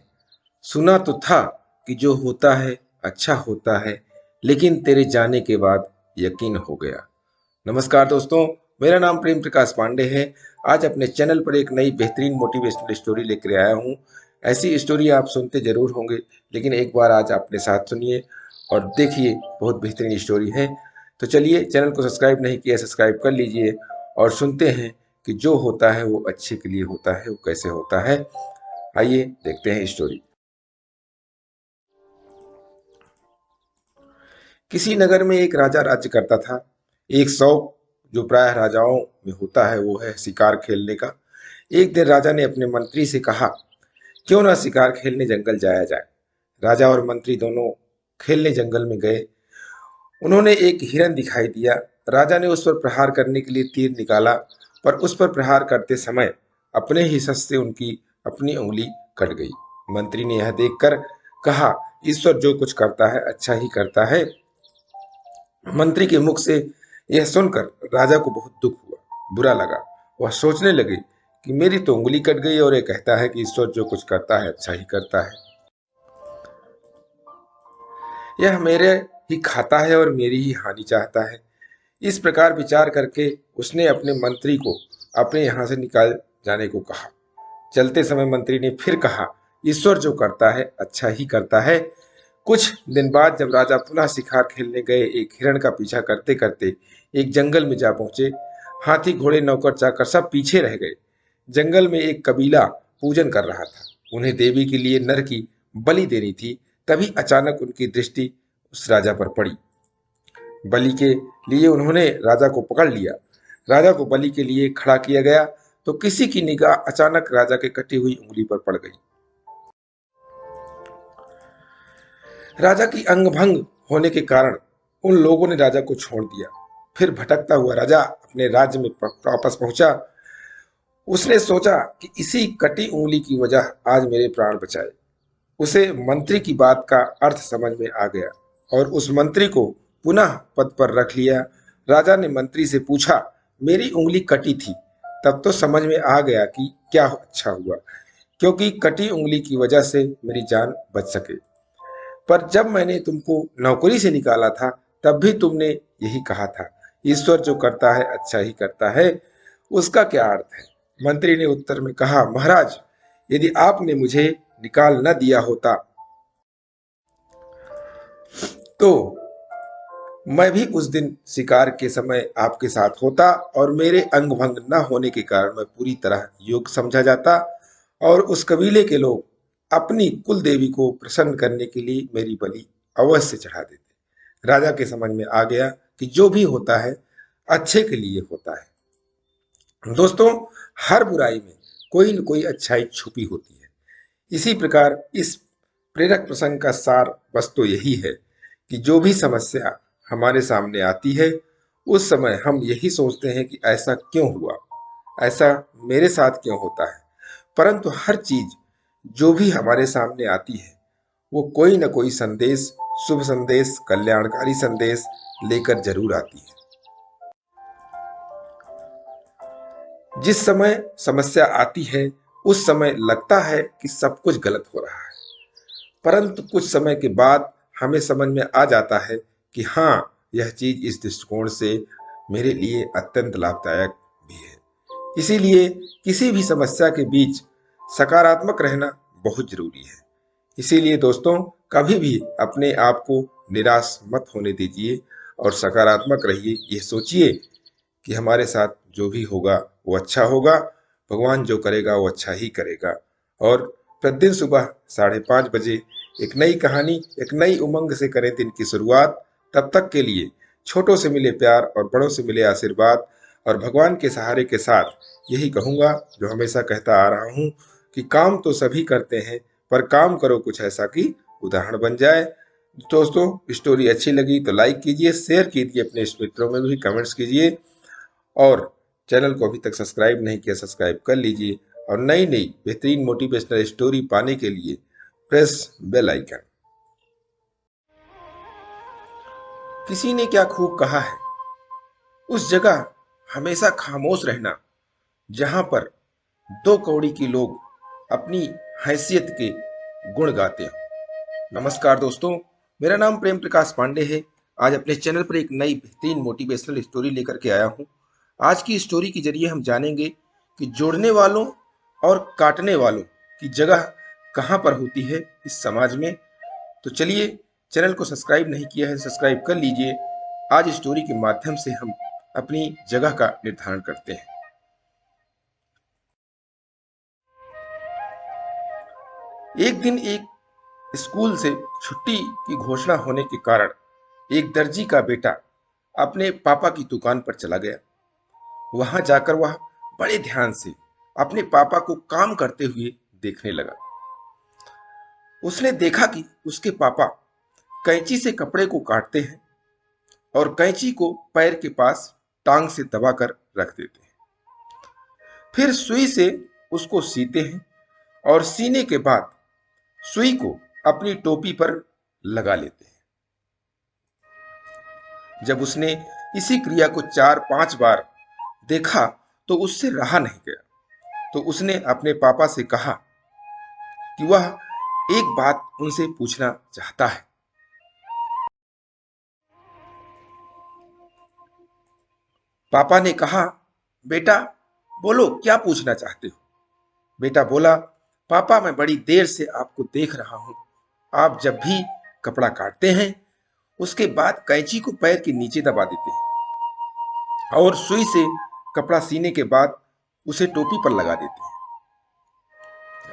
सुना तो था कि जो होता है अच्छा होता है, लेकिन तेरे जाने के बाद यकीन हो गया। नमस्कार दोस्तों, मेरा नाम प्रेम प्रकाश पांडे है। आज अपने चैनल पर एक नई बेहतरीन मोटिवेशनल स्टोरी लेकर आया हूँ। ऐसी स्टोरी आप सुनते जरूर होंगे, लेकिन एक बार आज अपने साथ सुनिए और देखिए, बहुत बेहतरीन स्टोरी है। तो चलिए, चैनल को सब्सक्राइब नहीं किया सब्सक्राइब कर लीजिए और सुनते हैं कि जो होता है वो अच्छे के लिए होता है, वो कैसे होता है। आइए देखते हैं स्टोरी। किसी नगर में एक राजा राज्य करता था। एक शौक जो प्रायः राजाओं में होता है वो है शिकार खेलने का। एक दिन राजा ने अपने मंत्री से कहा, क्यों ना शिकार खेलने जंगल जाया जाए। राजा और मंत्री दोनों खेलने जंगल में गए। उन्होंने एक हिरन दिखाई दिया। राजा ने उस पर प्रहार करने के लिए तीर निकाला, पर उस पर प्रहार करते समय अपने ही शस्त्र से उनकी अपनी उंगली कट गई। मंत्री ने यह देखकर कहा, ईश्वर जो कुछ करता है अच्छा ही करता है। मंत्री के मुख से यह सुनकर राजा को बहुत दुख हुआ, बुरा लगा। वह सोचने लगे कि मेरी तो उंगली कट गई और ये कहता है कि ईश्वर जो कुछ करता है अच्छा ही करता है। यह मेरे ही खाता है और मेरी ही हानि चाहता है। इस प्रकार विचार करके उसने अपने मंत्री को अपने यहाँ से निकाल जाने को कहा। चलते समय मंत्री ने फिर कहा, ईश्वर जो करता है अच्छा ही करता है। कुछ दिन बाद जब राजा पुनः शिकार खेलने गए, एक हिरण का पीछा करते करते एक जंगल में जा पहुंचे। हाथी घोड़े नौकर चाकर सब पीछे रह गए। जंगल में एक कबीला पूजन कर रहा था। उन्हें देवी के लिए नर की बलि देनी थी। तभी अचानक उनकी दृष्टि उस राजा पर पड़ी। बलि के लिए उन्होंने राजा को पकड़ लिया। राजा को बलि के लिए खड़ा किया गया तो किसी की निगाह अचानक राजा के कटी हुई उंगली पर पड़ गई। राजा की अंग भंग होने के कारण उन लोगों ने राजा को छोड़ दिया। फिर भटकता हुआ राजा अपने राज्य में वापस पहुंचा। उसने सोचा कि इसी कटी उंगली की वजह आज मेरे प्राण बचाए। उसे मंत्री की बात का अर्थ समझ में आ गया और उस मंत्री को पुनः पद पर रख लिया। राजा ने मंत्री से पूछा, मेरी उंगली कटी थी, तब तो समझ में आ गया कि क्या अच्छा हुआ, क्योंकि कटी उंगली की वजह से मेरी जान बच सके। पर जब मैंने तुमको नौकरी से निकाला था, तब भी तुमने यही कहा था, ईश्वर जो करता है अच्छा ही करता है। उसका क्या अर्थ है? मंत्री ने उत्तर में कहा, महाराज, यदि आपने मुझे निकाल न दिया होता तो मैं भी उस दिन शिकार के समय आपके साथ होता और मेरे अंग भंग न होने के कारण मैं पूरी तरह योग्य समझा जाता और उस कबीले के लोग अपनी कुल देवी को प्रसन्न करने के लिए मेरी बलि अवश्य चढ़ा देते। राजा के समझ में आ गया कि जो भी होता है अच्छे के लिए होता है। दोस्तों, हर बुराई में कोई न कोई अच्छाई छुपी होती है। इसी प्रकार इस प्रेरक प्रसंग का सार बस तो यही है कि जो भी समस्या हमारे सामने आती है, उस समय हम यही सोचते हैं कि ऐसा क्यों हुआ, ऐसा मेरे साथ क्यों होता है। परंतु हर चीज जो भी हमारे सामने आती है, वो कोई न कोई संदेश, शुभ संदेश, कल्याणकारी संदेश लेकर जरूर आती है। जिस समय समस्या आती है, उस समय लगता है कि सब कुछ गलत हो रहा है, परंतु कुछ समय के बाद हमें समझ में आ जाता है कि हाँ, यह चीज इस दृष्टिकोण से मेरे लिए अत्यंत लाभदायक भी है। इसीलिए किसी भी समस्या के बीच सकारात्मक रहना बहुत जरूरी है। इसीलिए दोस्तों, कभी भी अपने आप को निराश मत होने दीजिए और सकारात्मक रहिए। यह सोचिए कि हमारे साथ जो भी होगा वो अच्छा होगा, भगवान जो करेगा वो अच्छा ही करेगा। और प्रतिदिन सुबह 5:30 बजे एक नई कहानी, एक नई उमंग से करें दिन की शुरुआत। तब तक के लिए छोटों से मिले प्यार और बड़ों से मिले आशीर्वाद और भगवान के सहारे के साथ यही कहूंगा जो हमेशा कहता आ रहा हूं कि काम तो सभी करते हैं, पर काम करो कुछ ऐसा कि उदाहरण बन जाए। दोस्तों, स्टोरी अच्छी लगी तो लाइक कीजिए, शेयर कीजिए, अपने मित्रों में भी कमेंट्स कीजिए और चैनल को अभी तक सब्सक्राइब नहीं किया, सब्सक्राइब कर लीजिए और नई नई बेहतरीन मोटिवेशनल स्टोरी पाने के लिए प्रेस बेल आइकन। किसी ने क्या खूब कहा है, उस जगह हमेशा खामोश रहना जहां पर दो कौड़ी के लोग अपनी हैसियत के गुण गाते हो। नमस्कार दोस्तों, मेरा नाम प्रेम प्रकाश पांडे है। आज अपने चैनल पर एक नई बेहतरीन मोटिवेशनल स्टोरी लेकर के आया हूं। आज की स्टोरी के जरिए हम जानेंगे कि जोड़ने वालों और काटने वालों की जगह कहां पर होती है इस समाज में। तो चलिए, चैनल को सब्सक्राइब नहीं किया है, सब्सक्राइब कर लीजिए। आज स्टोरी के माध्यम से हम अपनी जगह का निर्धारण करते हैं। एक दिन एक स्कूल से छुट्टी की घोषणा होने के कारण एक दर्जी का बेटा अपने पापा की दुकान पर चला गया। वहां जाकर वह बड़े ध्यान से अपने पापा को काम करते हुए देखने लगा। उसने देखा कि उसके पापा कैंची से कपड़े को काटते हैं और कैंची को पैर के पास टांग से दबाकर रख देते हैं। फिर सुई से उसको सीते हैं और सीने के बाद सुई को अपनी टोपी पर लगा लेते हैं। जब उसने इसी क्रिया को 4-5 बार देखा तो उससे रहा नहीं गया। तो उसने अपने पापा से कहा कि वह एक बात उनसे पूछना चाहता है। पापा ने कहा, बेटा बोलो क्या पूछना चाहते हो। बेटा बोला, पापा मैं बड़ी देर से आपको देख रहा हूं। आप जब भी कपड़ा काटते हैं उसके बाद कैंची को पैर के नीचे दबा देते हैं और सुई से कपड़ा सीने के बाद उसे टोपी पर लगा देते हैं।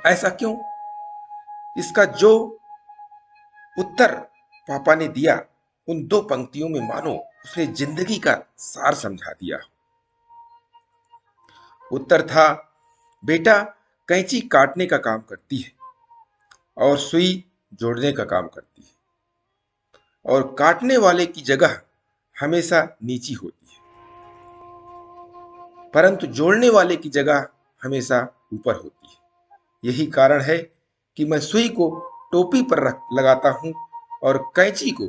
ऐसा क्यों? इसका जो उत्तर पापा ने दिया उन दो पंक्तियों में मानो उसने जिंदगी का सार समझा दिया। उत्तर था, बेटा कैंची काटने का काम करती है और सुई जोड़ने का काम करती है, और काटने वाले की जगह हमेशा नीची होती है, परंतु जोड़ने वाले की जगह हमेशा ऊपर होती है। यही कारण है कि मैं सुई को टोपी पर लगाता हूं और कैंची को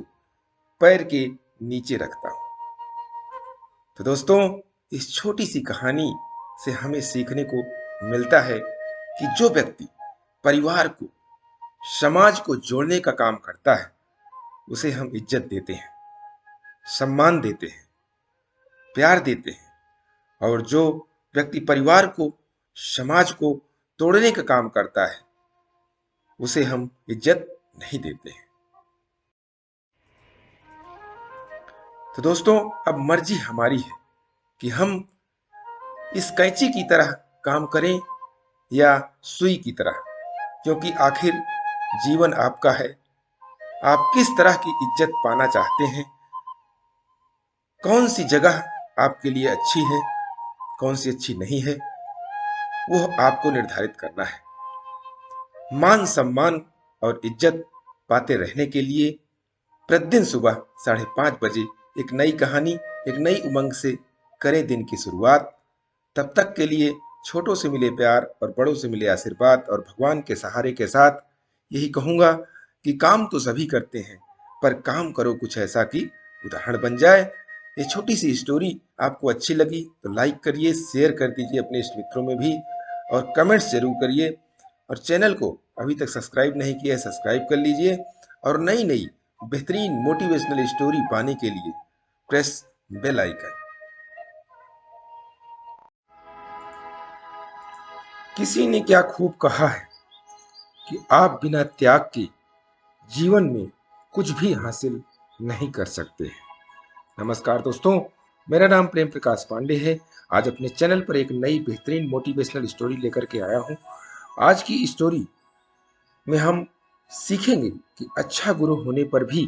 पैर के नीचे रखता हूं। तो दोस्तों, इस छोटी सी कहानी से हमें सीखने को मिलता है कि जो व्यक्ति परिवार को, समाज को जोड़ने का काम करता है उसे हम इज्जत देते हैं, सम्मान देते हैं, प्यार देते हैं, और जो व्यक्ति परिवार को, समाज को तोड़ने का काम करता है उसे हम इज्जत नहीं देते हैं। तो दोस्तों, अब मर्जी हमारी है कि हम इस कैंची की तरह काम करें या सुई की तरह, क्योंकि आखिर जीवन आपका है। आप किस तरह की इज्जत पाना चाहते हैं, कौन सी जगह आपके लिए अच्छी है, कौन सी अच्छी नहीं है, वो आपको निर्धारित करना है। मान सम्मान और इज्जत पाते रहने के लिए प्रतिदिन सुबह 5:30 बजे एक नई कहानी, एक नई उमंग से करें दिन की शुरुआत। तब तक के लिए छोटों से मिले प्यार और बड़ों से मिले आशीर्वाद और भगवान के सहारे के साथ यही कहूंगा कि काम तो सभी करते हैं, पर काम करो कुछ ऐसा कि उदाहरण बन जाए। ये छोटी सी स्टोरी आपको अच्छी लगी तो लाइक करिए, शेयर कर दीजिए अपने इष्ट मित्रों में भी, और कमेंट्स जरूर करिए। और चैनल को अभी तक सब्सक्राइब नहीं किया है, सब्सक्राइब कर लीजिए। और नई नई बेहतरीन मोटिवेशनल स्टोरी पाने के लिए प्रेस बेल आइकन। किसी ने क्या खूब कहा है कि आप बिना त्याग के जीवन में कुछ भी हासिल नहीं कर सकते हैं। नमस्कार दोस्तों, मेरा नाम प्रेम प्रकाश पांडे है। आज अपने चैनल पर एक नई बेहतरीन मोटिवेशनल स्टोरी लेकर के आया हूं। आज की स्टोरी में हम सीखेंगे कि अच्छा गुरु होने पर भी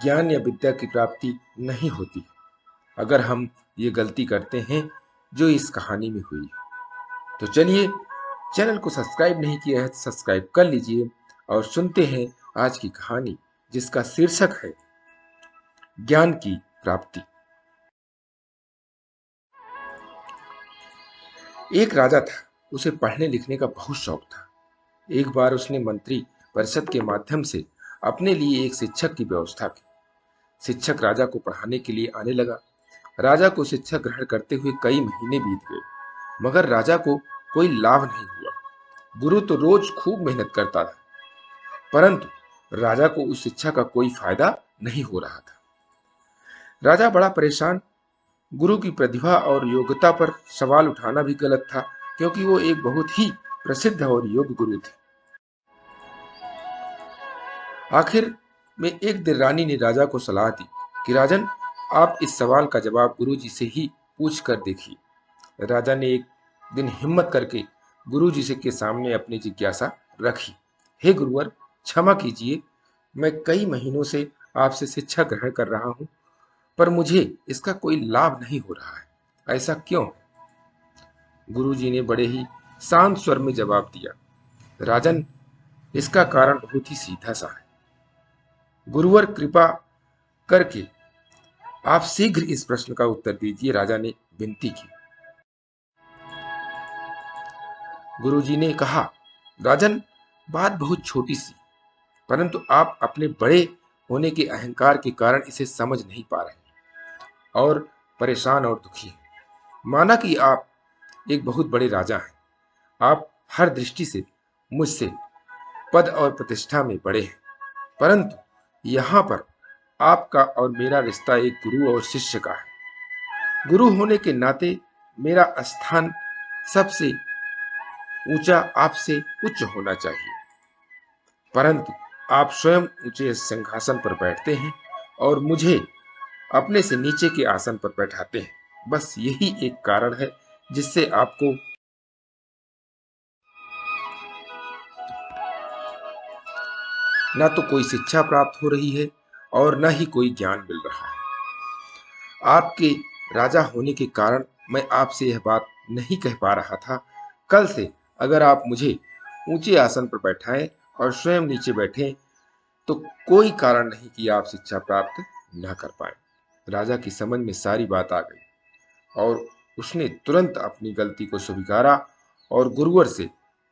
ज्ञान या विद्या की प्राप्ति नहीं होती अगर हम ये गलती करते हैं जो इस कहानी में हुई। तो चलिए, चैनल को सब्सक्राइब नहीं किया है तो सब्सक्राइब कर लीजिए और सुनते हैं आज की कहानी, जिसका शीर्षक है ज्ञान की प्राप्ति। एक राजा था, उसे पढ़ने लिखने का बहुत शौक था। एक बार उसने मंत्री परिषद के माध्यम से अपने लिए एक शिक्षक की व्यवस्था की। शिक्षक राजा को पढ़ाने के लिए आने लगा। राजा को शिक्षा ग्रहण करते हुए कई महीने बीत गए, मगर राजा को कोई लाभ नहीं हुआ। गुरु तो रोज खूब मेहनत करता था, परंतु राजा को उस शिक्षा का कोई फायदा नहीं हो रहा था। राजा बड़ा परेशान। गुरु की प्रतिभा और योग्यता पर सवाल उठाना भी गलत था, क्योंकि वो एक बहुत ही प्रसिद्ध और योग्य गुरु थे। आखिर में एक दिन रानी ने राजा को सलाह दी कि राजन, आप इस सवाल का जवाब गुरु जी से ही पूछ कर देखिए। राजा ने एक दिन हिम्मत करके गुरु जी से के सामने अपनी जिज्ञासा रखी। हे गुरुवर, क्षमा कीजिए, मैं कई महीनों से आपसे शिक्षा ग्रहण कर रहा हूं, पर मुझे इसका कोई लाभ नहीं हो रहा है। ऐसा क्यों? गुरु जी ने बड़े ही शांत स्वर में जवाब दिया, राजन, इसका कारण बहुत ही सीधा सा है। गुरुवर, कृपा करके आप शीघ्र इस प्रश्न का उत्तर दीजिए, राजा ने विनती की। गुरुजी ने कहा, राजन, बात बहुत छोटी सी, परंतु आप अपने बड़े होने के अहंकार के कारण इसे समझ नहीं पा रहे और परेशान और दुखी हैं। माना कि आप एक बहुत बड़े राजा हैं, आप हर दृष्टि से मुझसे पद और प्रतिष्ठा में बड़े हैं, परंतु यहाँ पर आपका और मेरा रिश्ता एक गुरु और शिष्य का है। गुरु होने के नाते मेरा स्थान सबसे ऊंचा आपसे उच्च होना चाहिए, परंतु आप स्वयं ऊंचे सिंहासन पर बैठते हैं और मुझे अपने से नीचे के आसन पर बैठाते हैं। बस यही एक कारण है जिससे आपको ना तो कोई शिक्षा प्राप्त हो रही है और न ही कोई ज्ञान मिल रहा है। आपके राजा होने के कारण मैं आपसे यह बात नहीं कह पा रहा था। कल से अगर आप मुझे ऊंचे आसन पर बैठाएं और स्वयं नीचे बैठें तो कोई कारण नहीं कि आप शिक्षा प्राप्त न कर पाए। राजा की समझ में सारी बात आ गई और उसने तुरंत अपनी गलती को स्वीकारा और गुरुवर से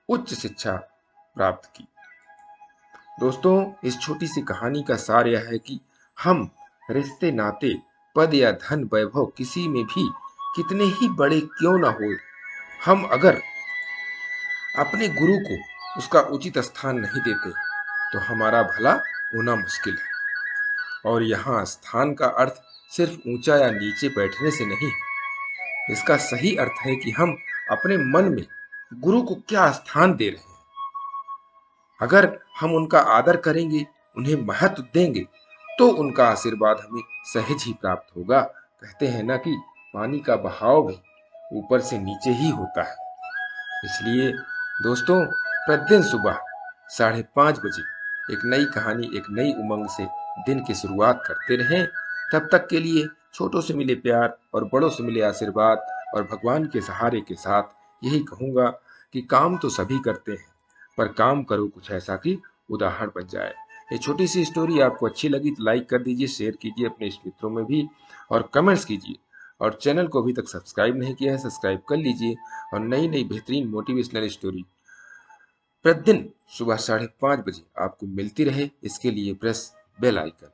उच्च शिक्षा प्राप्त की। दोस्तों, इस छोटी सी कहानी का सार यह है कि हम रिश्ते नाते, पद या धन वैभव किसी में भी कितने ही बड़े क्यों ना हो, हम अगर अपने गुरु को उसका उचित स्थान नहीं देते तो हमारा भला होना मुश्किल है। और यहाँ स्थान का अर्थ सिर्फ ऊंचा या नीचे बैठने से नहीं है। इसका सही अर्थ है कि हम अपने मन में गुरु को क्या स्थान दे रहे हैं। अगर हम उनका आदर करेंगे, उन्हें महत्व देंगे, तो उनका आशीर्वाद हमें सहज ही प्राप्त होगा। कहते हैं ना कि पानी का बहाव भी ऊपर से नीचे ही होता है। इसलिए दोस्तों, प्रतिदिन सुबह 5:30 बजे एक नई कहानी, एक नई उमंग से दिन की शुरुआत करते रहें। तब तक के लिए छोटों से मिले प्यार और बड़ों से मिले आशीर्वाद और भगवान के सहारे के साथ यही कहूँगा कि काम तो सभी करते हैं, पर काम करो कुछ ऐसा कि उदाहरण बन जाए। ये छोटी सी स्टोरी आपको अच्छी लगी तो लाइक कर दीजिए, शेयर कीजिए अपने मित्रों में भी और कमेंट्स कीजिए। और चैनल को अभी तक सब्सक्राइब नहीं किया है, सब्सक्राइब कर लीजिए। और नई नई बेहतरीन मोटिवेशनल स्टोरी प्रतिदिन सुबह 5:30 बजे आपको मिलती रहे, इसके लिए प्रेस बेल आइकन।